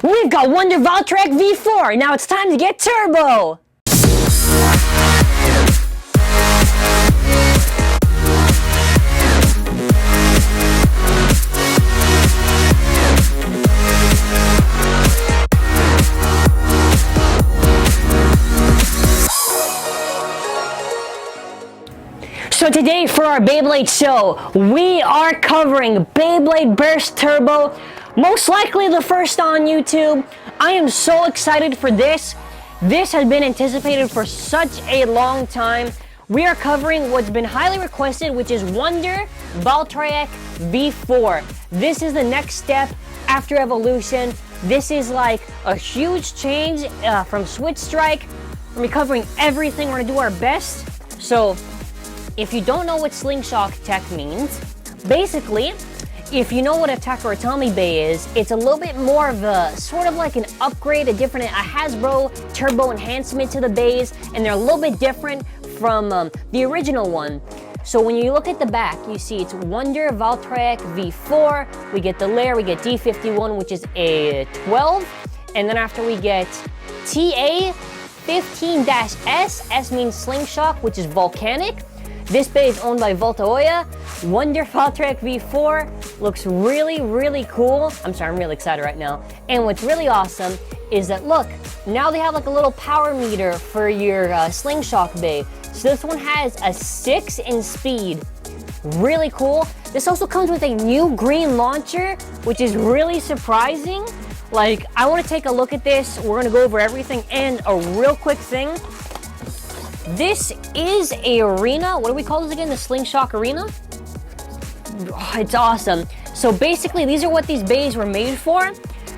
We've got Wonder Valtryek V4, now it's time to get turbo! So today for our Beyblade show, we are covering Beyblade Burst Turbo, most likely the first on YouTube. I am so excited for this. This has been anticipated for such a long time. We are covering what's been highly requested, which is Wonder Valtryek V4. This is the next step after Evolution. This is like a huge change from Switch Strike. We're covering everything. We're gonna do our best. So, if you don't know what Slingshock tech means, basically, if you know what a Takara Tomy bay is, it's a little bit more of a, sort of like an upgrade, a Hasbro turbo enhancement to the bays, and they're a little bit different from the original one. So when you look at the back, you see it's Wonder Valtryek V4, we get the layer, we get D51, which is a 12, and then after we get TA 15-S, S means Slingshock, which is Volcanic. This bay is owned by Valt Aoi. Wonder Valtryek V4 looks really, really cool. I'm sorry, I'm really excited right now. And what's really awesome is that, look, now they have like a little power meter for your Slingshock bay. So this one has a 6 in speed. Really cool. This also comes with a new green launcher, which is really surprising. Like, I want to take a look at this. We're going to go over everything. And a real quick thing. This is a arena. What do we call this again? The Slingshock arena? Oh, it's awesome. So basically, these are what these bays were made for.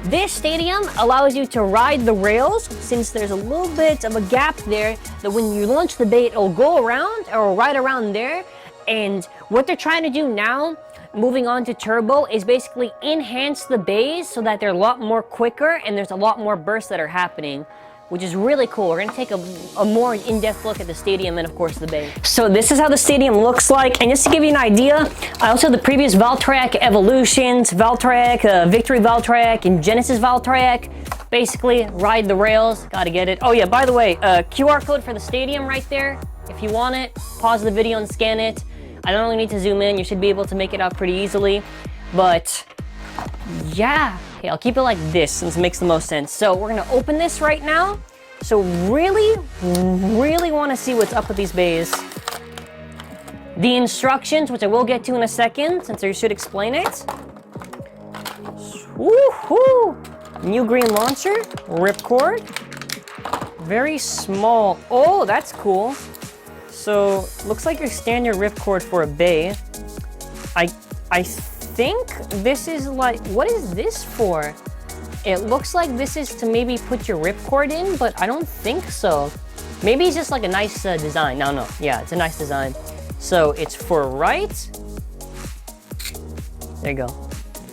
This stadium allows you to ride the rails, since there's a little bit of a gap there, that when you launch the bay, it'll go around or right around there. And what they're trying to do now, moving on to turbo, is basically enhance the bays so that they're a lot more quicker and there's a lot more bursts that are happening, which is really cool. We're gonna take a more in-depth look at the stadium and of course the bay. So this is how the stadium looks like. And just to give you an idea, I also have the previous Valtryek Evolutions, Valtryek, Victory Valtryek, and Genesis Valtryek. Basically, ride the rails, gotta get it. Oh yeah, by the way, QR code for the stadium right there. If you want it, pause the video and scan it. I don't really need to zoom in, you should be able to make it out pretty easily. But yeah, okay, I'll keep it like this since it makes the most sense. So we're gonna open this right now. So really wanna see what's up with these bays. The instructions, which I will get to in a second, since I should explain it. Woohoo! New green launcher, ripcord. Very small, oh, that's cool. So, looks like your standard ripcord for a bay. I think this is like, what is this for? It looks like this is to maybe put your ripcord in, but I don't think so. Maybe it's just like a nice design. No, yeah, it's a nice design. So it's for right. There you go.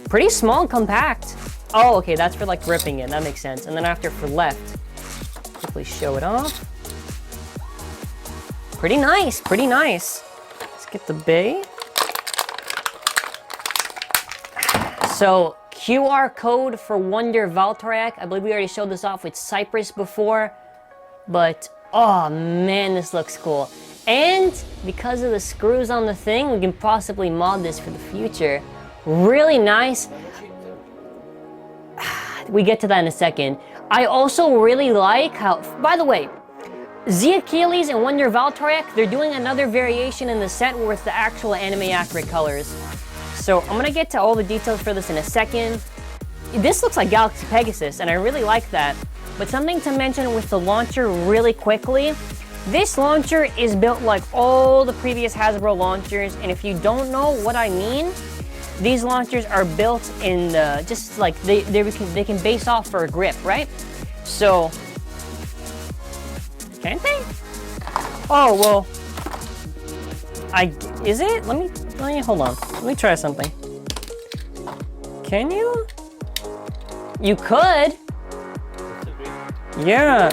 Pretty small and compact. Oh, okay, that's for like ripping it, that makes sense. And then after for left, quickly show it off. Pretty nice, pretty nice. Let's get the bay. So, QR code for Wonder Valtryek. I believe we already showed this off with Cypress before. But, oh man, this looks cool. And because of the screws on the thing, we can possibly mod this for the future. Really nice. We get to that in a second. I also really like how, by the way, Achilles and Wonder Valtryek, they're doing another variation in the set where it's the actual anime accurate colors. So I'm gonna get to all the details for this in a second. This looks like Galaxy Pegasus, and I really like that. But something to mention with the launcher really quickly, this launcher is built like all the previous Hasbro launchers, and if you don't know what I mean, these launchers are built in the, just like they can base off for a grip, right? So, can't they? Oh, well, is it? Let me, hold on. Let me try something. Can you? You could. Yeah.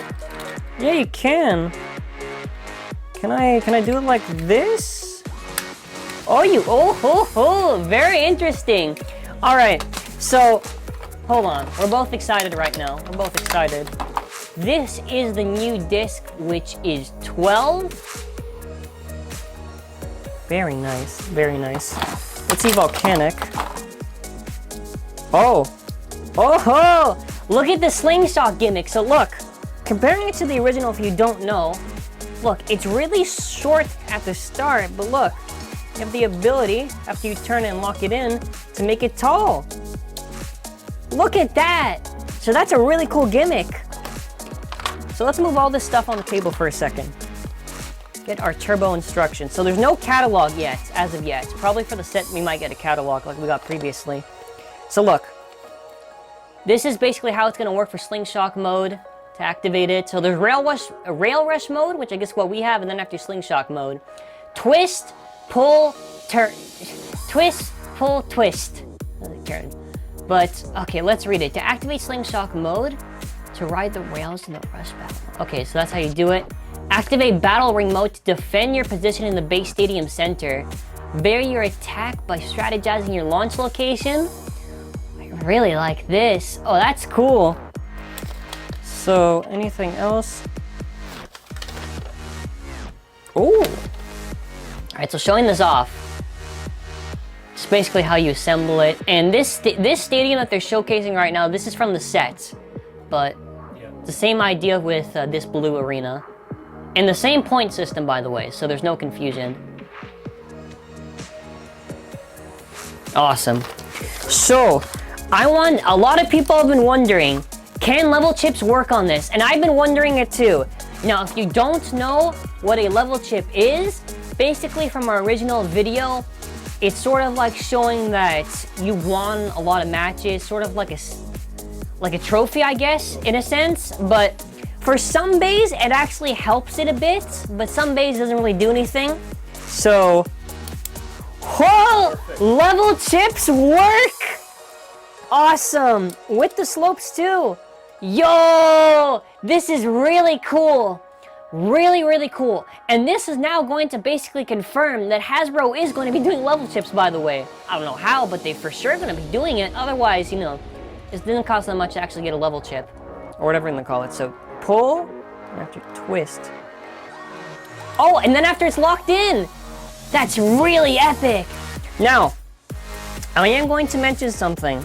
Yeah, you can. Can I do it like this? Oh, very interesting. All right, so hold on. We're both excited right now. We're both excited. This is the new disc, which is 12. Very nice, very nice. Let's see Volcanic. Oh, oh, look at the Slingshock gimmick. So look, comparing it to the original, if you don't know, look, it's really short at the start, but look, you have the ability, after you turn it and lock it in, to make it tall. Look at that. So that's a really cool gimmick. So let's move all this stuff on the table for a second. Get our turbo instructions. So there's no catalog yet, as of yet. Probably for the set we might get a catalog like we got previously. So look, this is basically how it's gonna work for Slingshock mode to activate it. So there's rail rush mode, which I guess what we have, and then after Slingshock mode. Twist, pull, turn. Twist, pull, twist. Turn. But, okay, let's read it. To activate Slingshock mode, to ride the rails in the rush battle. Okay, so that's how you do it. Activate battle ring mode to defend your position in the base stadium center. Vary your attack by strategizing your launch location. I really like this. Oh, that's cool. So, anything else? Ooh. Alright, so showing this off. It's basically how you assemble it. And this stadium that they're showcasing right now, this is from the set. But it's the same idea with this blue arena. And the same point system, by the way, so there's no confusion. Awesome. So, a lot of people have been wondering, can level chips work on this? And I've been wondering it too. Now, if you don't know what a level chip is, basically from our original video, it's sort of like showing that you won a lot of matches, sort of like a trophy, I guess, in a sense. But for some bays, it actually helps it a bit, but some bays doesn't really do anything. So, whoa, level chips work! Awesome, with the slopes too. Yo, this is really cool. Really, really cool. And this is now going to basically confirm that Hasbro is going to be doing level chips, by the way. I don't know how, but they for sure going to be doing it. Otherwise, you know, it didn't cost that much to actually get a level chip. Or whatever you call it. So, pull, and after twist. Oh, and then after it's locked in. That's really epic. Now, I am going to mention something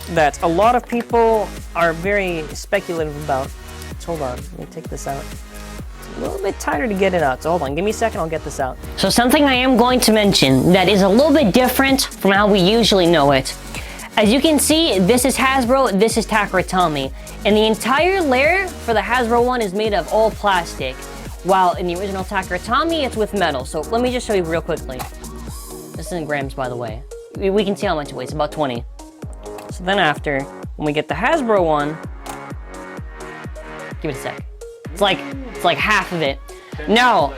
that a lot of people are very speculative about. So hold on, let me take this out. A little bit tighter to get it out, so hold on, give me a second, I'll get this out. So something I am going to mention that is a little bit different from how we usually know it. As you can see, this is Hasbro, this is Takara Tomy. And the entire layer for the Hasbro one is made of all plastic, while in the original Takara Tomy, it's with metal. So let me just show you real quickly. This is in grams, by the way. We can see how much it weighs, about 20. So then after, when we get the Hasbro one, give it a sec. It's like half of it. Now,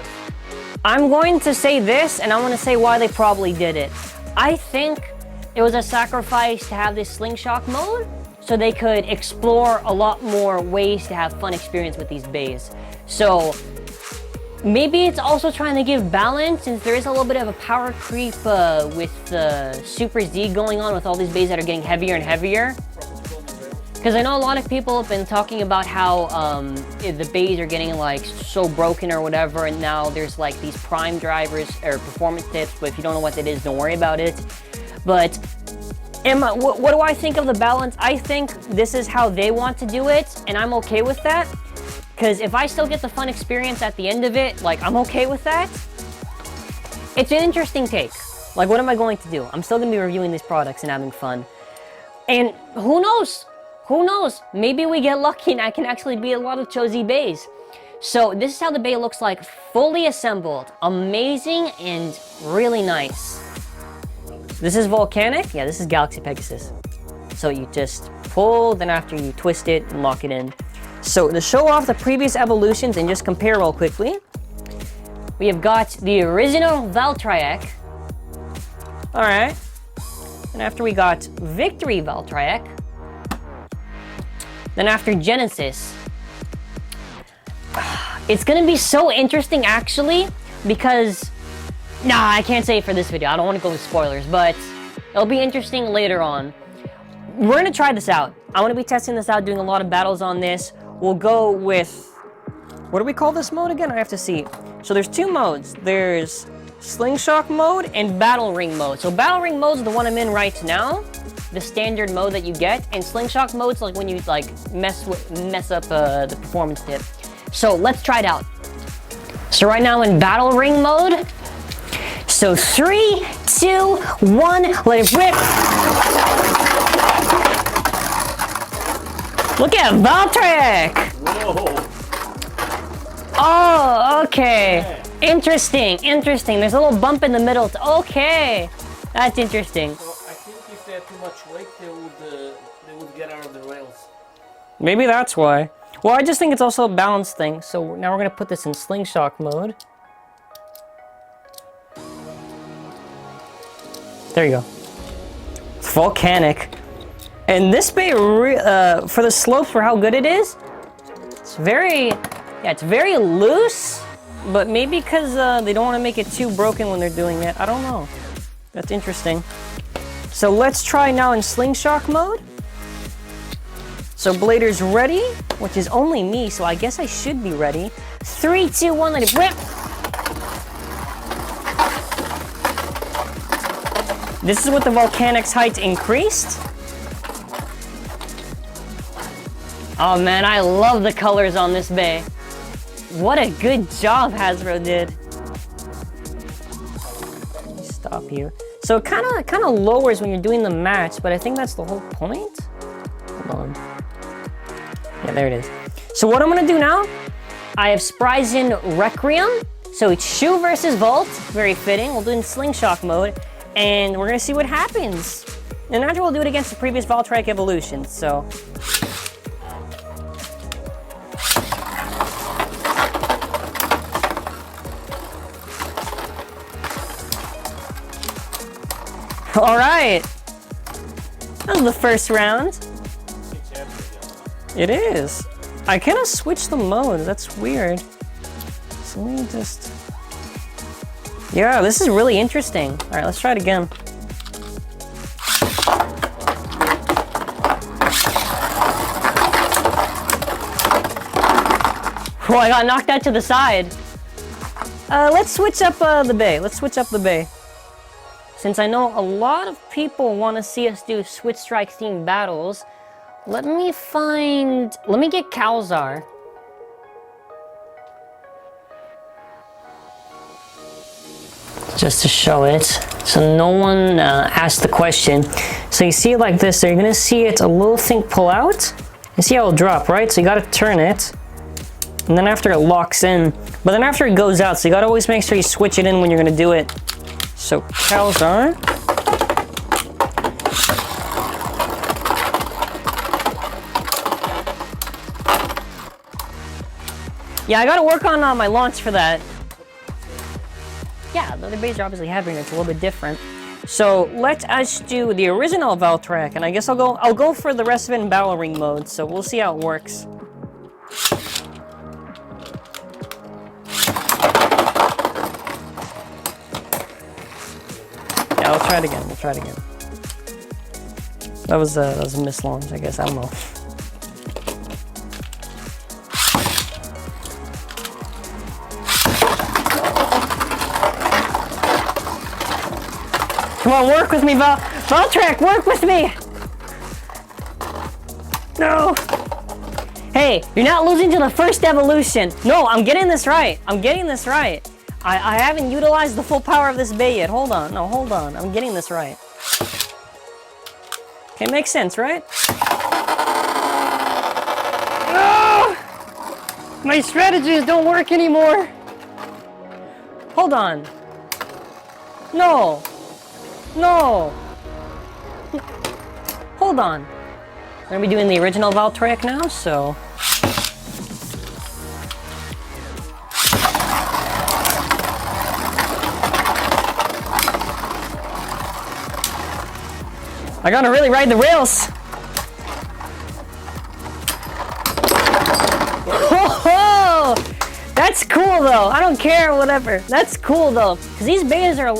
I'm going to say this, and I want to say why they probably did it. I think it was a sacrifice to have this Slingshock mode, so they could explore a lot more ways to have fun experience with these bays. So, maybe it's also trying to give balance, since there is a little bit of a power creep with Super Z going on with all these bays that are getting heavier and heavier. Because I know a lot of people have been talking about how the bays are getting like so broken or whatever, and now there's like these prime drivers or performance tips, but if you don't know what that is, don't worry about it. But what do I think of the balance? I think this is how they want to do it, and I'm okay with that. Because if I still get the fun experience at the end of it, like, I'm okay with that. It's an interesting take. Like, what am I going to do? I'm still going to be reviewing these products and having fun. And who knows? Who knows? Maybe we get lucky and I can actually be a lot of Chozy bays. So this is how the bay looks like, fully assembled. Amazing and really nice. This is Volcanic. Yeah, this is Galaxy Pegasus. So you just pull, then after you twist it and lock it in. So to show off the previous evolutions and just compare real quickly, we have got the original Valtryek. Alright. And after we got Victory Valtryek. Then after Genesis. It's gonna be so interesting actually, because nah, I can't say it for this video. I don't want to go with spoilers, but it'll be interesting later on. we're gonna try this out. I'm gonna be testing this out, doing a lot of battles on this. We'll go with, what do we call this mode again? I have to see. So there's two modes. There's Slingshock mode and Battle Ring mode. So Battle Ring mode is the one I'm in right now, the standard mode that you get, and Slingshock mode's like when you like mess up the performance dip. So let's try it out. So right now I'm in Battle Ring mode. So 3, 2, 1, let it rip. Look at Valtryek! Whoa! Oh, okay. Interesting. There's a little bump in the middle. Okay, that's interesting. So I think if they had too much weight, they would get out of the rails. Maybe that's why. Well, I just think it's also a balance thing. So now we're gonna put this in Slingshock mode. There you go. It's Volcanic. And this bay, for the slopes, for how good it is, it's very loose, but maybe because they don't want to make it too broken when they're doing it. I don't know. That's interesting. So let's try now in Slingshock mode. So Blader's ready, which is only me, so I guess I should be ready. 3, 2, 1, let it rip. This is with the Volcanic's height increased. Oh man, I love the colors on this bay. What a good job Hasbro did. Let me stop you. So it kind of lowers when you're doing the match, but I think that's the whole point. Hold on. Yeah, there it is. So what I'm gonna do now, I have Spryzen Requiem. So it's Shu versus Volt, very fitting. We'll do it in Slingshock mode, and we're gonna see what happens. And after we'll do it against the previous Valtryek Evolution, so. All right, that was the first round. It is. I kind of switched the mode, that's weird. So let me just, yeah, this is really interesting. All right, let's try it again. Oh, I got knocked out to the side. Let's switch up the bay. Let's switch up the bay. Since I know a lot of people want to see us do Switch Strike themed battles, let me get Kalzar. Just to show it, so no one asked the question. So you see it like this, so you're gonna see it a little thing pull out, and see how it'll drop, right? So you gotta turn it, and then after it locks in, but then after it goes out, so you gotta always make sure you switch it in when you're gonna do it. So Kalzar. Yeah, I gotta work on my launch for that. Yeah, the other bays are obviously heavier, it's a little bit different. So let us do the original Valtryek, and I guess I'll go for the rest of it in Battle Ring mode, so we'll see how it works. Yeah, we'll try it again. That was a mislaunch, I guess. I don't know. Come on, work with me, Valtryek, work with me! No! Hey, you're not losing to the first evolution. No, I'm getting this right. I haven't utilized the full power of this bay yet. Hold on. I'm getting this right. Okay, makes sense, right? No! My strategies don't work anymore. Hold on. No. Hold on. We're gonna be doing the original Valtryek now, so. I gotta really ride the rails. That's cool though. I don't care, whatever. That's cool though, because these bays are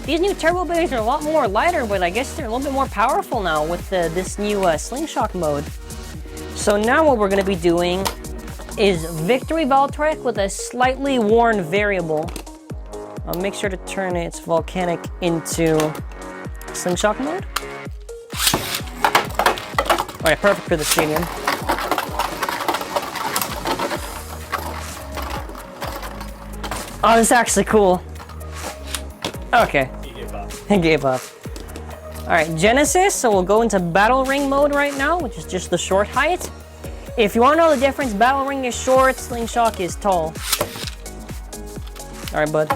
these new Turbo Beyblades are a lot more lighter, but I guess they're a little bit more powerful now with this new Slingshock mode. So now what we're going to be doing is Victory Valtryek with a slightly worn variable. I'll make sure to turn its Volcanic into Slingshock mode. Alright, perfect for the stadium. Oh, this is actually cool. Okay. He gave up. He gave up. Alright, Genesis, so we'll go into Battle Ring mode right now, which is just the short height. If you want to know the difference, Battle Ring is short, Slingshock is tall. Alright, bud.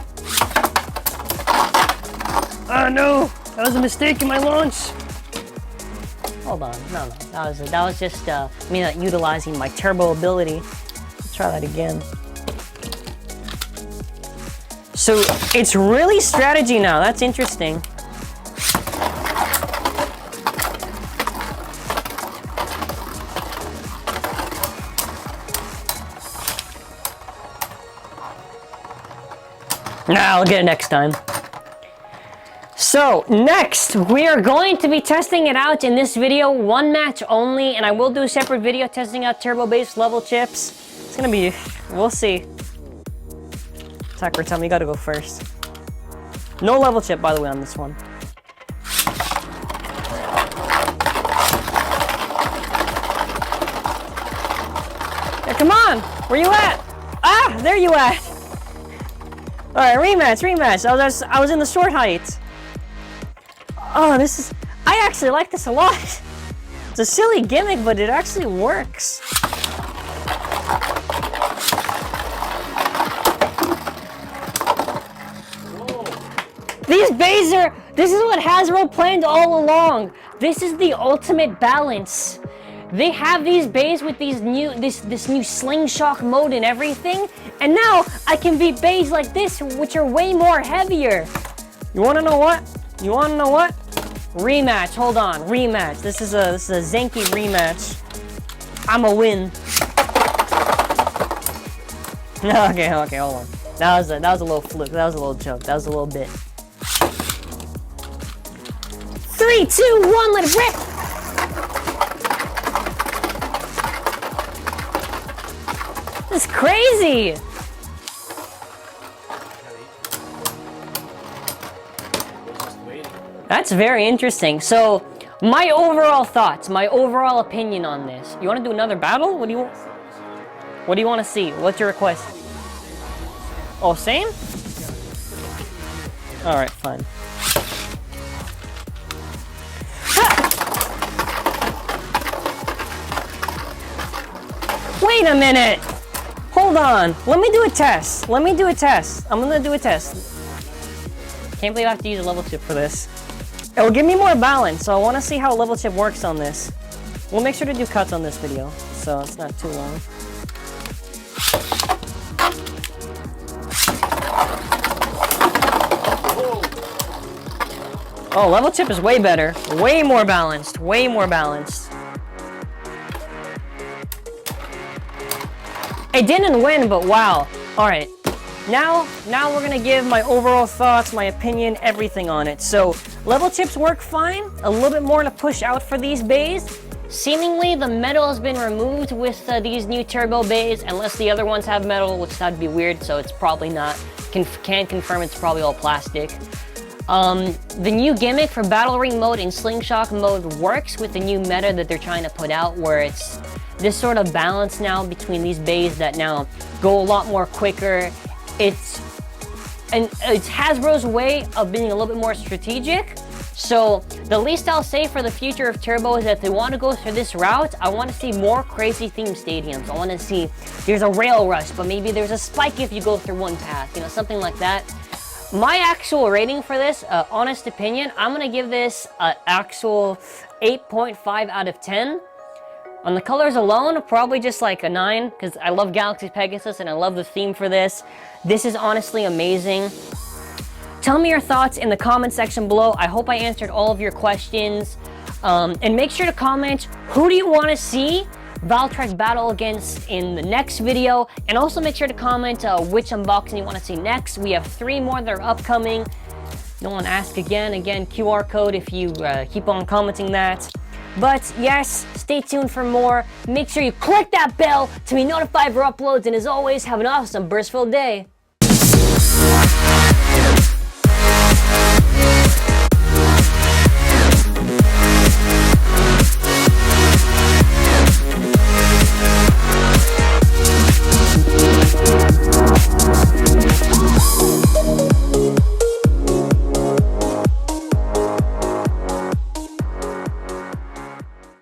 Oh no! That was a mistake in my launch! Hold on, no, that was just me not utilizing my turbo ability. Let's try that again. So, it's really strategy now, that's interesting. Nah, I'll get it next time. So, next, we are going to be testing it out in this video, one match only, and I will do a separate video testing out turbo-based level chips. It's gonna be, we'll see. Takara, tell me you gotta go first. No level chip, by the way, on this one. Yeah, come on! Where you at? Ah, there you at! Alright, rematch. I was in the short height. Oh, this is... I actually like this a lot. It's a silly gimmick, but it actually works. These bays are... This is what Hasbro planned all along. This is the ultimate balance. They have these bays with these new this new Slingshock mode and everything, and now I can beat bays like this, which are way more heavier. You wanna know what? Rematch. Hold on, rematch. This is a Zankye rematch. I'ma win. Okay, hold on. That was a little fluke. That was a little joke. That was a little bit. 3, 2, 1, let it rip! This is crazy! That's very interesting. So, my overall thoughts, my overall opinion on this. You want to do another battle? What do you want to see? What's your request? Oh, same? Alright, fine. Wait a minute! Hold on. Let me do a test. I'm gonna do a test. Can't believe I have to use a level chip for this. It will give me more balance, so I want to see how a level chip works on this. We'll make sure to do cuts on this video, so it's not too long. Oh, level chip is way better. Way more balanced. It didn't win, but wow. Alright. Now we're gonna give my overall thoughts, my opinion, everything on it. So, level chips work fine. A little bit more to push out for these bays. Seemingly, the metal has been removed with these new turbo bays, unless the other ones have metal, which that'd be weird, so it's probably not. Can confirm it's probably all plastic. The new gimmick for Battle Ring mode and Slingshock mode works with the new meta that they're trying to put out, where it's this sort of balance now between these bays that now go a lot more quicker. It's Hasbro's way of being a little bit more strategic. So the least I'll say for the future of Turbo is that if they want to go through this route, I want to see more crazy themed stadiums. I want to see there's a rail rush, but maybe there's a spike if you go through one path, you know, something like that. My actual rating for this, honest opinion, I'm going to give this an actual 8.5 out of 10. On the colors alone, probably just like a 9, because I love Galaxy Pegasus and I love the theme for this. This is honestly amazing. Tell me your thoughts in the comment section below. I hope I answered all of your questions. And make sure to comment, who do you want to see Valtryek battle against in the next video? And also make sure to comment which unboxing you want to see next. We have 3 more that are upcoming. Don't want to ask again. Again, QR code if you keep on commenting that. But yes, stay tuned for more. Make sure you click that bell to be notified for uploads. And as always, have an awesome burst-filled day.